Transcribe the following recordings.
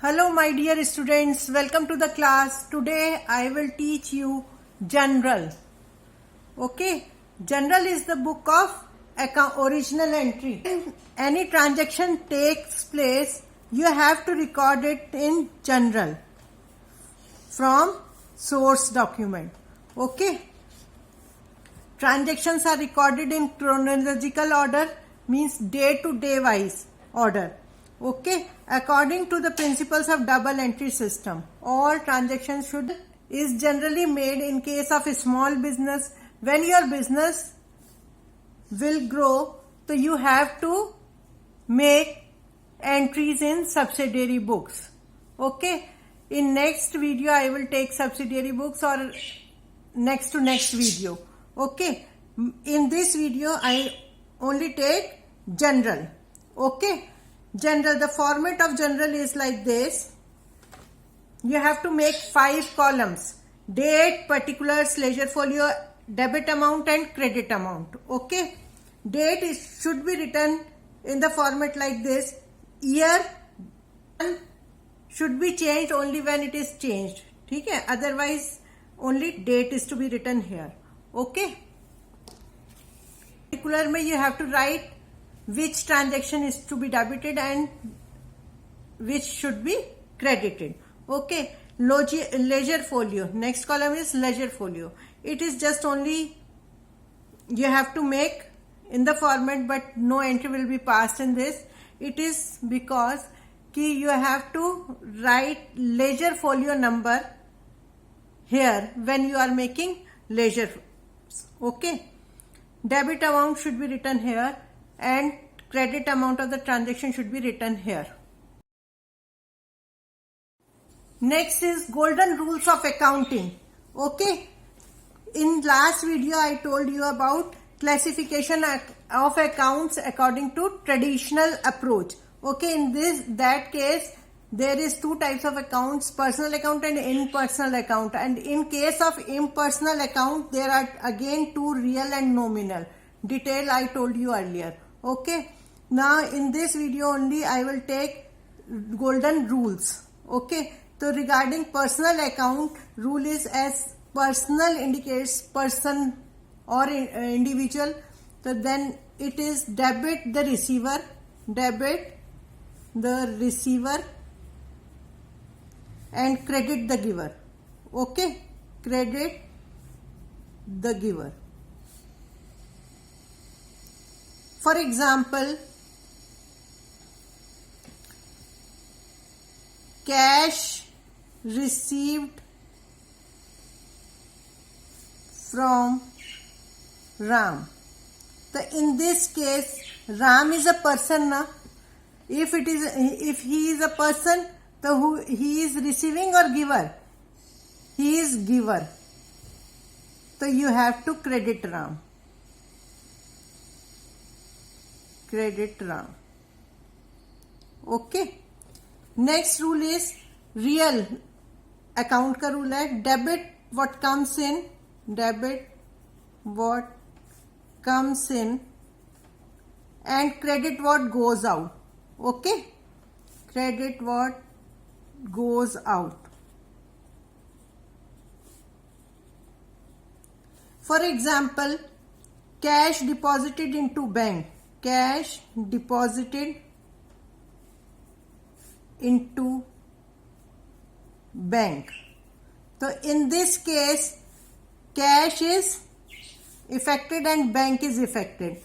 Hello my dear students, welcome to the class. Today I will teach you General. Okay, General is the book of original entry. When any transaction takes place, you have to record it in General from source document. Okay, transactions are recorded in chronological order, means day to day wise order. Okay, according to the principles of double entry system, all transactions is generally made in case of a small business. When your business will grow, so you have to make entries in subsidiary books. Okay, in next video I will take subsidiary books or next to next video. Okay, in this video I only take general. Okay, general, the format of general is like this. You have to make 5 columns: date, particulars, ledger folio, debit amount and credit amount. Okay, date should be written in the format like this. Year should be changed only when it is changed. ठीक है, otherwise only date is to be written here. Okay, particular में you have to write which transaction is to be debited and which should be credited. Okay, ledger folio, next column is ledger folio. It is just only you have to make in the format, but no entry will be passed in this. It is because you have to write ledger folio number here when you are making ledger. Okay, debit amount should be written here and credit amount of the transaction should be written here. Next is golden rules of accounting. Okay, in last video I told you about classification of accounts according to traditional approach. Okay, in that case there is 2 types of accounts: personal account and impersonal account. And in case of impersonal account there are again 2, real and nominal. Detail I told you earlier. Okay, now in this video only I will take golden rules. Okay, so regarding personal account, rule is as personal indicates person or individual, so then it is debit the receiver and credit the giver. Okay, credit the giver. For example, cash received from Ram. So in this case Ram is a person na? If he is a person, so he is receiving or giver? He is giver. So you have to credit Ram. Credit Ram. Okay. Next rule is real account का rule है debit what comes in, and credit what goes out. Okay, credit what goes out. For example, cash deposited into bank. Cash deposited into bank. So in this case cash is affected and bank is affected.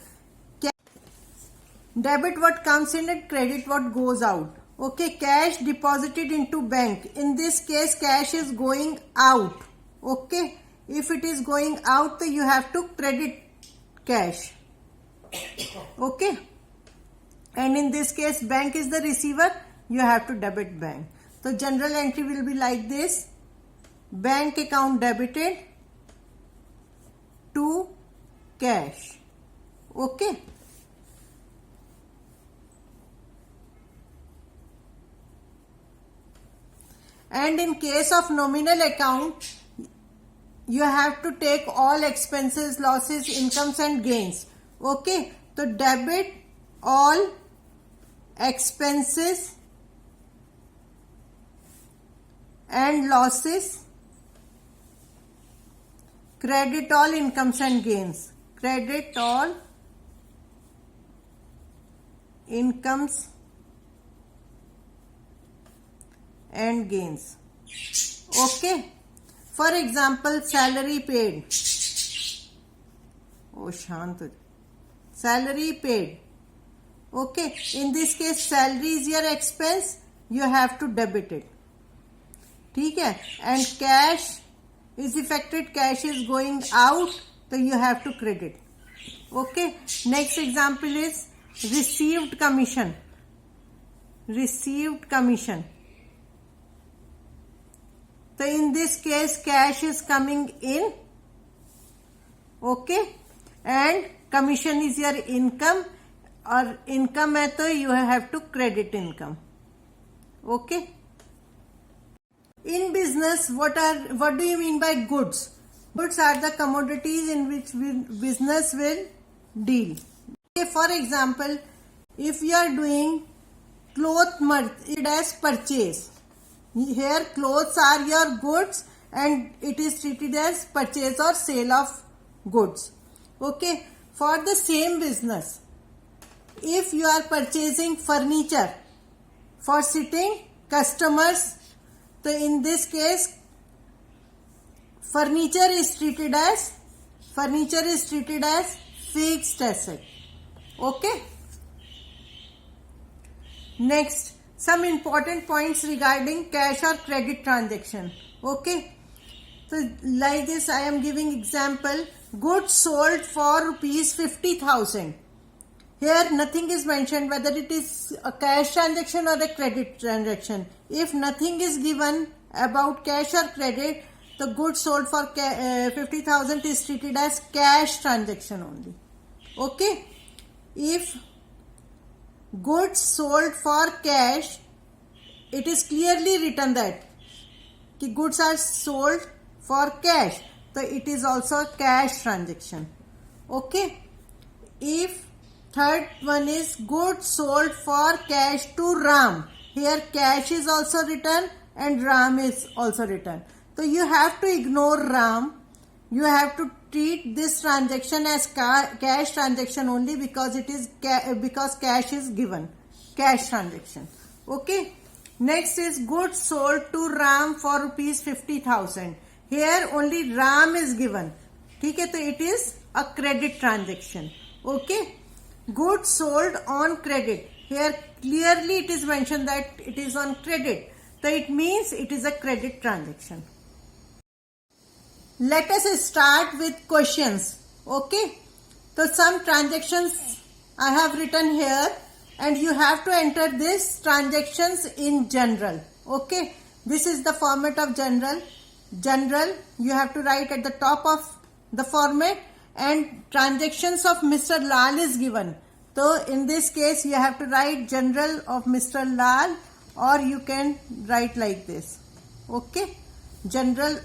Debit what comes in and credit what goes out. Okay, cash deposited into bank. In this case cash is going out. Okay, if it is going out, then you have to credit cash. Okay, and in this case bank is the receiver, you have to debit bank. So general entry will be like this: bank account debited to cash. Okay, and in case of nominal account you have to take all expenses, losses, incomes and gains. Okay, so debit all expenses and losses, credit all incomes and gains, credit all incomes and gains. Okay, for example, salary paid. Oh, shant ho. Salary paid. Okay, in this case salary is your expense, you have to debit it. ठीक है, and cash is affected, cash is going out, so you have to credit. Okay, next example is received commission. Received commission. So in this case cash is coming in. Okay, and commission is your income, और income है तो you have to credit income. Okay. In business, what do you mean by goods? Goods are the commodities in which business will deal. Okay, for example, if you are doing cloth it as purchase. Here clothes are your goods and it is treated as purchase or sale of goods. Okay, for the same business, if you are purchasing furniture for sitting customers, so in this case furniture is treated as fixed asset. Okay, next, some important points regarding cash or credit transaction. Okay, so like this I am giving example, goods sold for rupees 50,000. Here nothing is mentioned whether it is a cash transaction or a credit transaction. If nothing is given about cash or credit, the goods sold for 50,000 is treated as cash transaction only. Okay, if goods sold for cash, it is clearly written that goods are sold for cash, so it is also a cash transaction. Okay, if third one is goods sold for cash to Ram, here cash is also written and Ram is also written, so you have to ignore Ram. You have to treat this transaction as cash transaction only because it is because cash is given, cash transaction. Okay, next is goods sold to Ram for rupees 50,000. Here only Ram is given. ठीक है, तो it is a credit transaction. Okay, goods sold on credit. Here clearly it is mentioned that it is on credit, so it means it is a credit transaction. Let us start with questions. Okay, so some transactions I have written here and you have to enter these transactions in general. Okay, this is the format of general. You have to write at the top of the format, and transactions of Mr. Lal is given. So in this case you have to write general of Mr. Lal, or you can write like this. Okay, general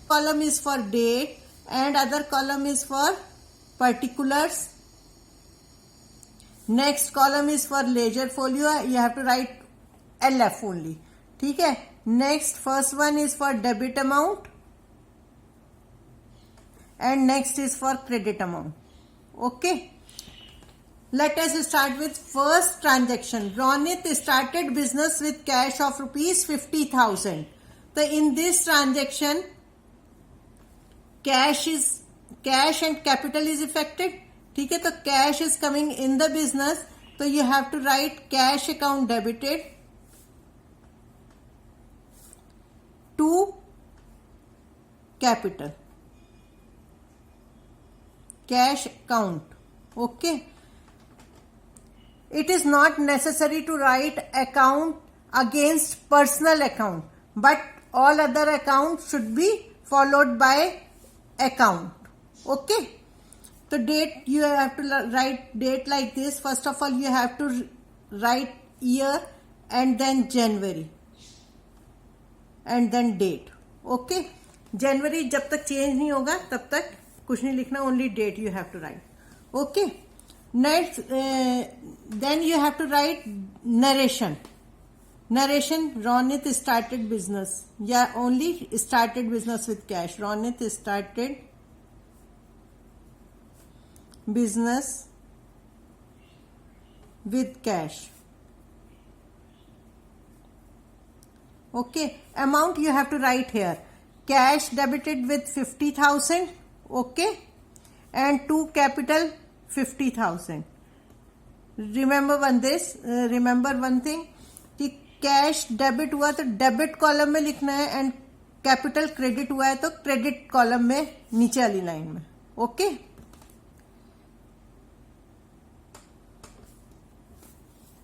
column is for date and other column is for particulars. Next column is for ledger folio, you have to write LF only. ठीक है, next first one is for debit amount and next is for credit amount. Okay, let us start with first transaction. Ronit started business with cash of rupees 50,000. So in this transaction cash and capital is affected. ठीक है, तो cash is coming in the business, so you have to write cash account debited to capital, cash account. Okay, it is not necessary to write account against personal account, but all other accounts should be followed by account. Okay, so date, you have to write date like this. First of all you have to write year and then January and then date. Okay, January जब तक change नहीं होगा तब तक कुछ नहीं लिखना, only date you have to write. Okay, next then you have to write narration. Narration: Ronit started business. Yeah, only started business with cash. Ronit started business with cash. Okay, amount you have to write here. Cash debited with 50,000. Okay, and to capital 50,000. Remember one thing कि cash debit हुआ तो debit column में लिखना है and capital credit हुआ है तो credit column में नीचे वाली लाइन में. Okay,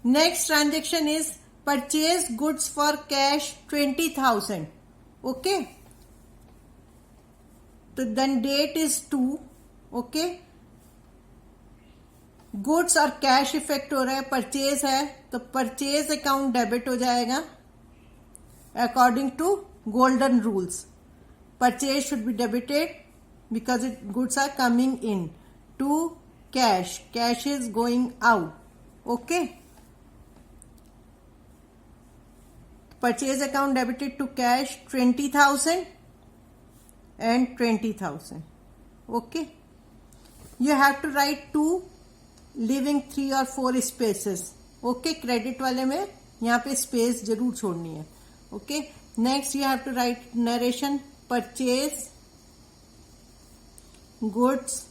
next transaction is purchase goods for cash 20,000. Okay, तो then date is 2. Okay, goods और कैश इफेक्ट हो रहा है, परचेज है तो परचेज अकाउंट डेबिट हो जाएगा according to golden rules. Purchase should be debited because it goods are coming in to cash. Cash is going out. Okay, purchase account debited to cash 20,000 and 20,000. Okay, you have to write 2 leaving 3 or 4 spaces. Okay, credit वाले में यहाँ पे space जरूर छोड़नी है. Okay, next you have to write narration: purchase goods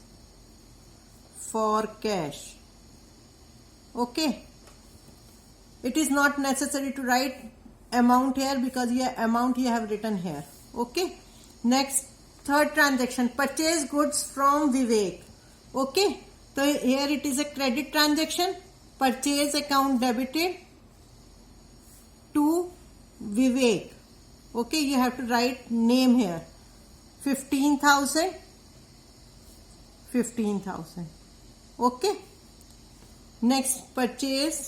for cash. Okay, it is not necessary to write amount here because your amount you have written here. Okay, next third transaction: purchase goods from Vivek. Okay, so here it is a credit transaction. Purchase account debited to Vivek. Okay, you have to write name here. 15,000. 15,000. Okay, next purchase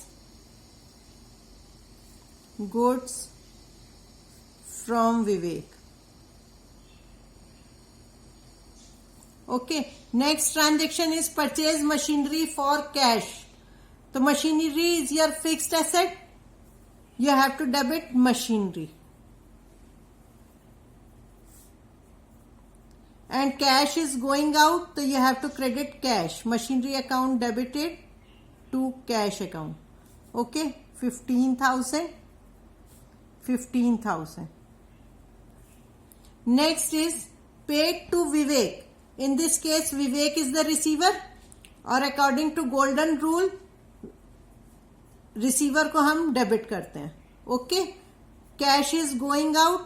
goods from Vivek. Okay, next transaction is purchase machinery for cash. So machinery is your fixed asset. You have to debit machinery. And cash is going out, so you have to credit cash. Machinery account debited to cash account. Okay, 15,000. 15,000. Next is paid to Vivek. In this case, Vivek is the receiver और according to golden rule, receiver को हम debit करते हैं. Okay, cash is going out,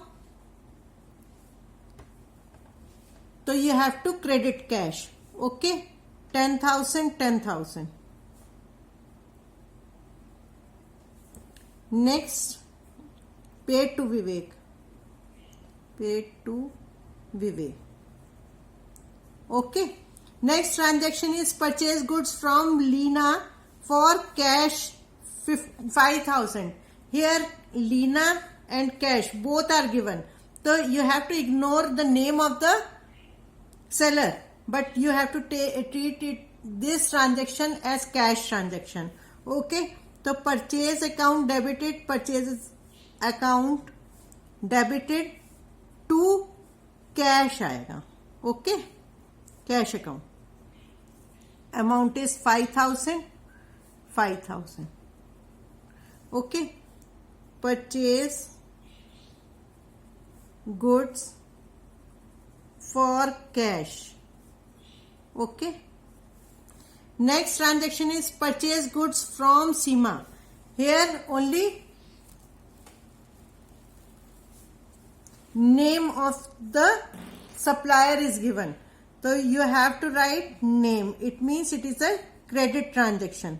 तो you have to credit cash. Okay, 10,000, 10,000. Next, paid to Vivek. Paid to Vivek. Okay, next transaction is purchase goods from Leena for cash 5,000. Here Leena and cash both are given, so you have to ignore the name of the seller, but you have to treat this transaction as cash transaction. Okay, so purchase account debited, purchase account debited to cash आएगा. Okay, cash account. Amount is 5,000. 5,000. Okay, purchase goods for cash. Okay, next transaction is purchase goods from Seema. Here only name of the supplier is given, so you have to write name. It means it is a credit transaction.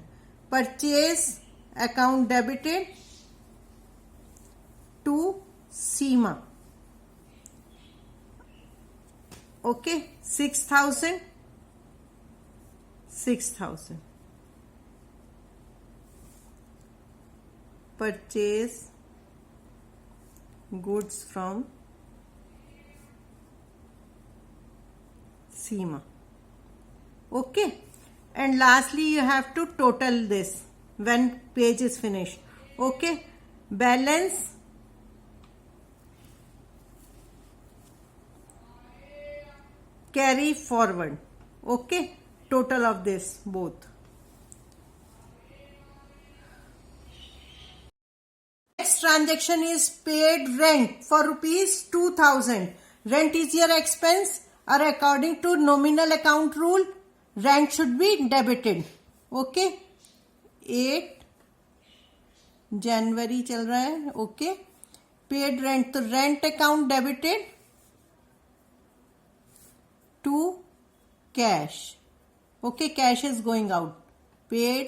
Purchase account debited to Seema. Okay, 6,000. 6,000. Purchase goods from Seema. Okay, and lastly you have to total this when page is finished. Okay, balance carry forward. Okay, total of this both. Next transaction is paid rent for rupees 2000. Rent is your expense, or according to nominal account rule, rent should be debited. Okay, 8 जनवरी चल रहा है. Okay, paid rent, तो rent account debited to cash. Okay, cash is going out. Paid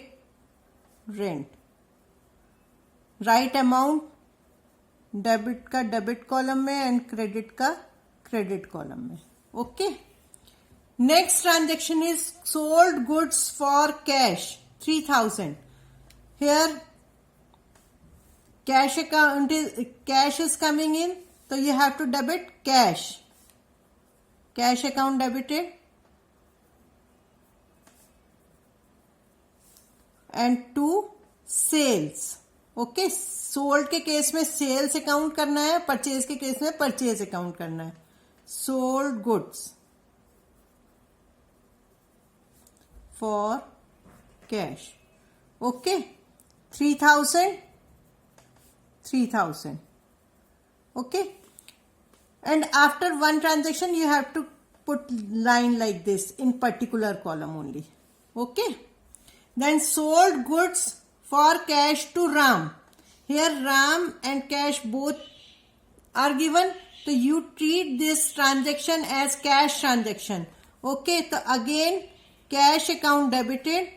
rent, right amount debit का debit column में and credit का credit column में. Okay, next transaction is sold goods for cash 3000. Here cash account cash is coming in, so you have to debit cash. Cash account debited and to sales. Okay, sold के case में sales account करना है, purchase के case में purchase account करना है. Sold goods for cash. Okay, 3000. Okay, and after one transaction you have to put line like this in particular column only. Okay, then sold goods for cash to Ram. Here Ram and cash both are given, so you treat this transaction as cash transaction. Okay, so again cash account debited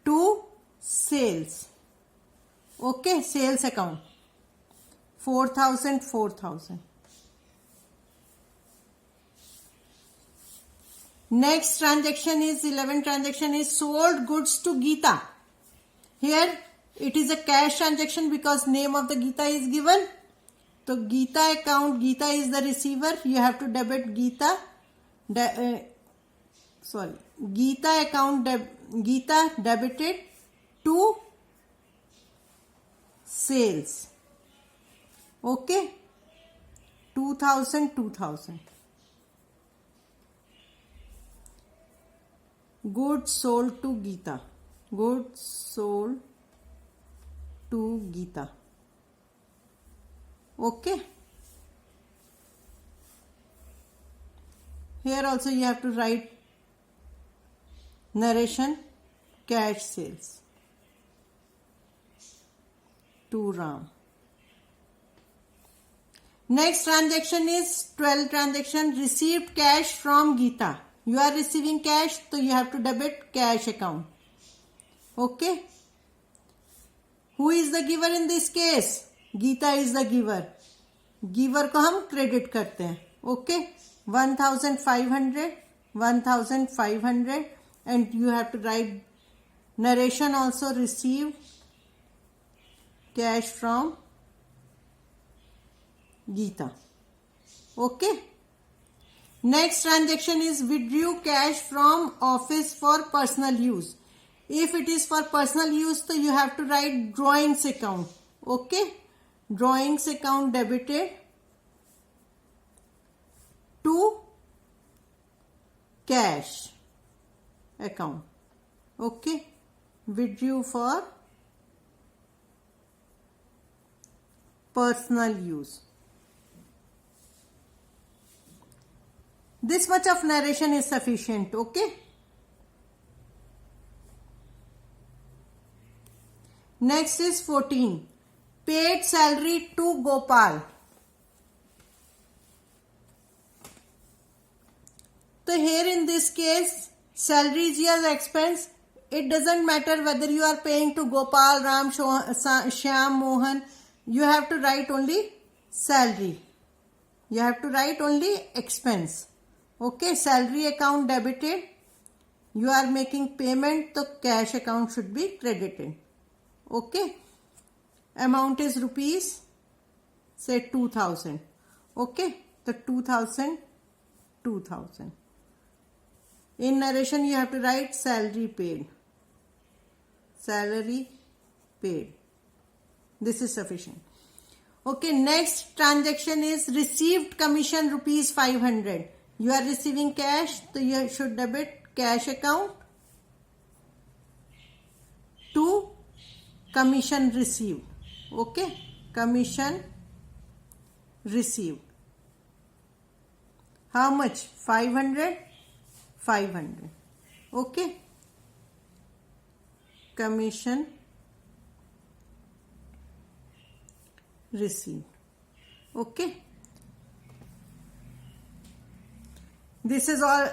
to sales. Okay, sales account 4000. Next transaction is 11 transaction is sold goods to Geeta. Here it is a cash transaction because name of the Geeta is given. So Geeta account, Geeta is the receiver, you have to debit Geeta. Geeta account Geeta debited to sales. Okay, 2000. Goods sold to Geeta. Goods sold to Geeta. Okay, here also you have to write narration cash sales to Ram. Next transaction is 12 transaction received cash from Geeta. You are receiving cash, so you have to debit cash account. Okay, who is the giver in this case? Geeta is the giver. Giver को हम credit करते हैं. Okay, 1500 and you have to write narration also received cash from Geeta. Okay, next transaction is withdrew cash from office for personal use. If it is for personal use, so you have to write drawings account. Okay, drawings account debited to cash account. Okay, withdrew for personal use. This much of narration is sufficient. Okay, next is 14 paid salary to Gopal. So here in this case salary is your expense. It doesn't matter whether you are paying to Gopal, Ram, Shyam, Mohan. You have to write only salary. You have to write only expense. Okay, salary account debited. You are making payment, so cash account should be credited. Okay, amount is rupees, say 2000. Okay, so 2000. In narration you have to write salary paid. Salary paid. This is sufficient. Okay, next transaction is received commission rupees 500. You are receiving cash, so you should debit cash account to commission received. Okay, commission received. How much? 500. 500. Okay, commission received. Okay, this is all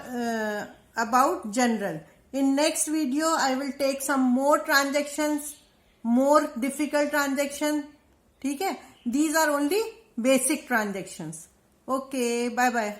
about general. In next video I will take some more transactions, more difficult transactions. ठीक है, these are only basic transactions. Okay, bye bye.